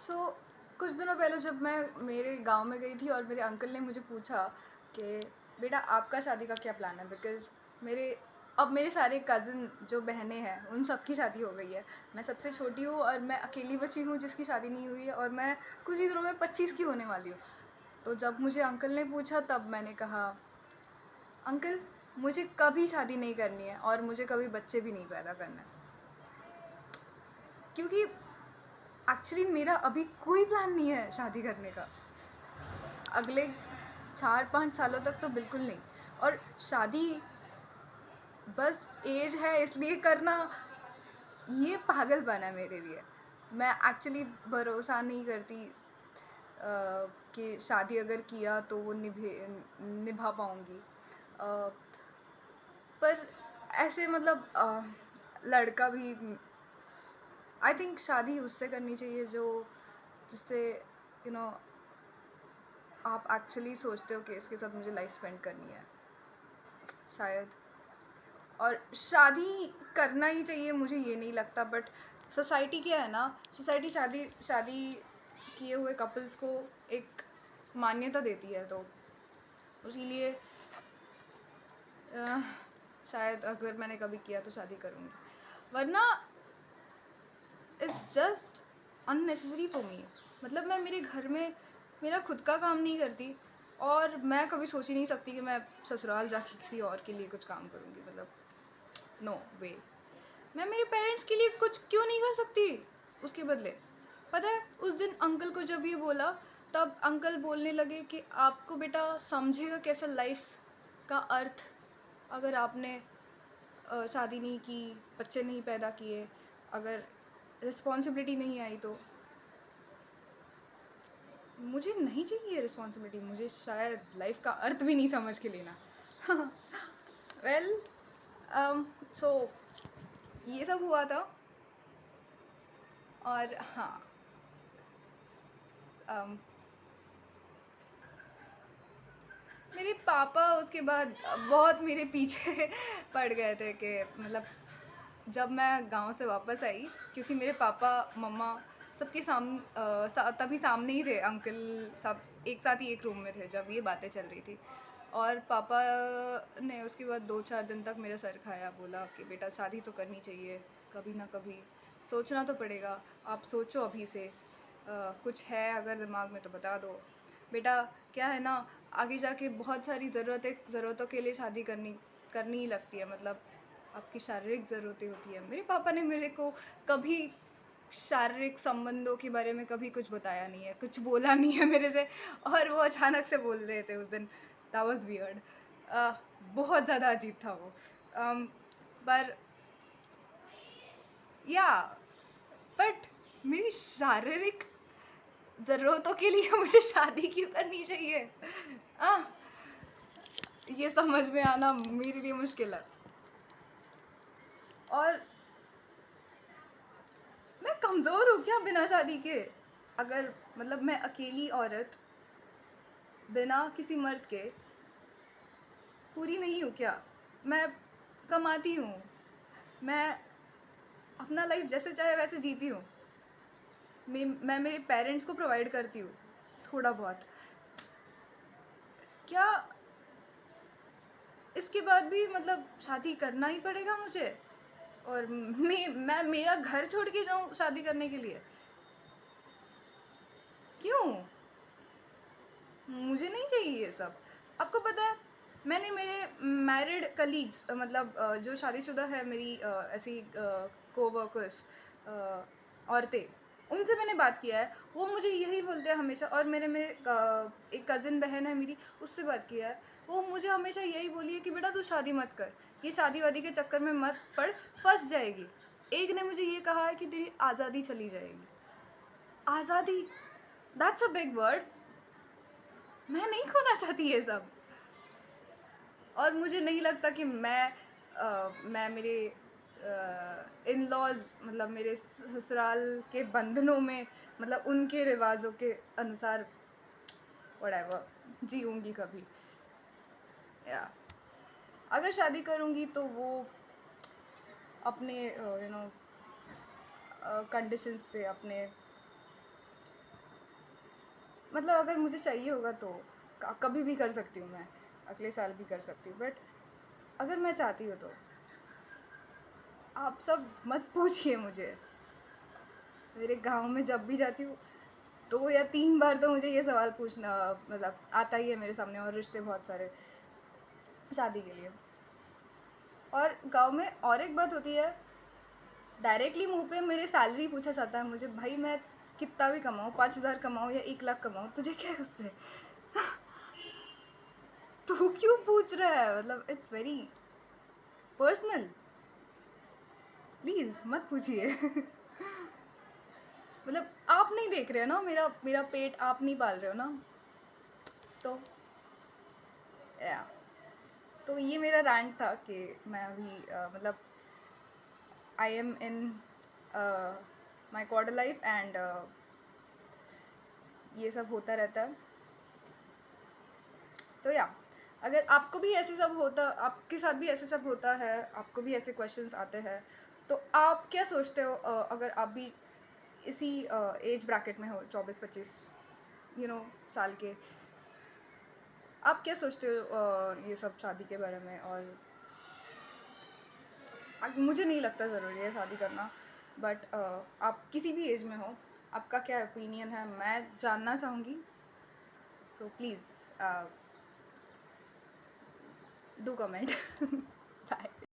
सो कुछ दिनों पहले जब मैं मेरे गांव में गई थी और मेरे अंकल ने मुझे पूछा कि बेटा आपका शादी का क्या प्लान है, बिकॉज़ मेरे अब मेरे सारे कज़न जो बहनें हैं उन सब की शादी हो गई है। मैं सबसे छोटी हूँ और मैं अकेली बची हूँ जिसकी शादी नहीं हुई है, और मैं कुछ ही दिनों में 25 की होने वाली हूँ। तो जब मुझे अंकल ने पूछा तब मैंने कहा, अंकल मुझे कभी शादी नहीं करनी है और मुझे कभी बच्चे भी नहीं पैदा करना है, क्योंकि एक्चुअली मेरा अभी कोई प्लान नहीं है शादी करने का। अगले 4-5 सालों तक तो बिल्कुल नहीं। और शादी बस एज है इसलिए करना, ये पागलपन है मेरे लिए। मैं एक्चुअली भरोसा नहीं करती कि शादी अगर किया तो वो निभा पाऊँगी। पर ऐसे मतलब लड़का भी, आई थिंक शादी उससे करनी चाहिए जो जिससे यू नो आप एक्चुअली सोचते हो कि इसके साथ मुझे लाइफ स्पेंड करनी है, शायद। और शादी करना ही चाहिए मुझे ये नहीं लगता, बट सोसाइटी क्या है ना, सोसाइटी शादी शादी किए हुए कपल्स को एक मान्यता देती है, तो इसीलिए अह, शायद अगर मैंने कभी किया तो शादी करूँगी, वरना it's just unnecessary for me. मतलब मैं मेरे घर में मेरा खुद का काम नहीं करती, और मैं कभी सोच ही नहीं सकती कि मैं ससुराल जाके किसी और के लिए कुछ काम करूँगी। मतलब नो वे। मैं मेरे पेरेंट्स के लिए कुछ क्यों नहीं कर सकती उसके बदले? पता है उस दिन अंकल को जब ये बोला, तब अंकल बोलने लगे कि आपको बेटा समझेगा कैसा लाइफ का अर्थ अगर आपने शादी नहीं की, बच्चे नहीं पैदा किए, अगर रिस्पॉन्सिबिलिटी नहीं आई तो। मुझे नहीं चाहिए रिस्पॉन्सिबिलिटी, मुझे शायद लाइफ का अर्थ भी नहीं समझ के लेना। वेल, सो ये सब हुआ था। और हाँ, um, मेरे पापा उसके बाद बहुत मेरे पीछे पड़ गए थे कि मतलब जब मैं गांव से वापस आई, क्योंकि मेरे पापा मम्मा सबके तभी सामने ही थे, अंकल सब एक साथ ही एक रूम में थे जब ये बातें चल रही थी। और पापा ने उसके बाद 2-4 दिन तक मेरा सर खाया, बोला कि बेटा शादी तो करनी चाहिए, कभी ना कभी सोचना तो पड़ेगा, आप सोचो अभी से, कुछ है अगर दिमाग में तो बता दो बेटा। क्या है ना, आगे जाके बहुत सारी ज़रूरतों के लिए शादी करनी करनी ही लगती है। मतलब आपकी शारीरिक ज़रूरतें होती है। मेरे पापा ने मेरे को कभी शारीरिक संबंधों के बारे में कभी कुछ बताया नहीं है, कुछ बोला नहीं है मेरे से, और वो अचानक से बोल रहे थे उस दिन। That was weird. बहुत ज़्यादा अजीब था वो। पर या बट मेरी शारीरिक ज़रूरतों के लिए मुझे शादी क्यों करनी चाहिए? आह, ये समझ में आना मेरे लिए मुश्किल है। और मैं कमज़ोर हूँ क्या बिना शादी के? अगर मतलब मैं अकेली औरत बिना किसी मर्द के पूरी नहीं हूँ क्या? मैं कमाती हूँ, मैं अपना लाइफ जैसे चाहे वैसे जीती हूँ, मैं मेरे पेरेंट्स को प्रोवाइड करती हूँ थोड़ा बहुत। क्या इसके बाद भी मतलब शादी करना ही पड़ेगा मुझे? और मैं मेरा घर छोड़ के जाऊँ शादी करने के लिए? क्यों? मुझे नहीं चाहिए ये सब। आपको पता है, मैंने मेरे मैरिड कलीग्स, मतलब जो शादीशुदा है मेरी ऐसी कोवर्कर्स, औरतें, उनसे मैंने बात किया है, वो मुझे यही बोलते हैं हमेशा। और मैंने मेरे एक कज़िन बहन है मेरी, उससे बात किया है, वो मुझे हमेशा यही बोली है कि बेटा तू शादी मत कर, ये शादी वादी के चक्कर में मत पड़, फंस जाएगी। एक ने मुझे ये कहा है कि तेरी आज़ादी चली जाएगी। आज़ादी, दैट्स अ बिग वर्ड। मैं नहीं खोना चाहती ये सब। और मुझे नहीं लगता कि मैं मेरे इन लॉज, मतलब मेरे ससुराल के बंधनों में, मतलब उनके रिवाजों के अनुसार व्हाटएवर जीऊँगी कभी। या अगर शादी करूँगी तो वो अपने कंडीशंस पे, अपने मतलब अगर मुझे चाहिए होगा तो कभी भी कर सकती हूँ मैं, अगले साल भी कर सकती हूँ, बट अगर मैं चाहती हूँ तो आप सब मत पूछिए मुझे। मेरे गाँव में जब भी जाती हूँ 2 या 3 बार तो मुझे ये सवाल पूछना मतलब आता ही है मेरे सामने, और रिश्ते बहुत सारे शादी के लिए। और गाँव में और एक बात होती है, डायरेक्टली मुँह पे मेरे सैलरी पूछा जाता है मुझे, भाई मैं कितना भी कमाऊँ, 5,000 कमाऊँ या 1 लाख कमाऊँ, तुझे क्या है उससे? तू क्यों पूछ रहा है? मतलब इट्स वेरी पर्सनल, प्लीज़ मत पूछिए। मतलब आप नहीं देख रहे हो ना, मेरा मेरा पेट आप नहीं पाल रहे हो ना, तो या तो ये मेरा रैंट था कि मैं अभी मतलब I am in my quarter life and ये सब होता रहता है। तो या अगर आपको भी ऐसे सब होता, आपके साथ भी ऐसे सब होता है, आपको भी ऐसे क्वेश्चंस आते हैं, तो आप क्या सोचते हो अगर आप भी इसी एज ब्रैकेट में हो, 24-25 साल के, आप क्या सोचते हो ये सब शादी के बारे में? और मुझे नहीं लगता ज़रूरी है शादी करना, बट आप किसी भी एज में हो, आपका क्या ओपिनियन है मैं जानना चाहूँगी। So please do comment.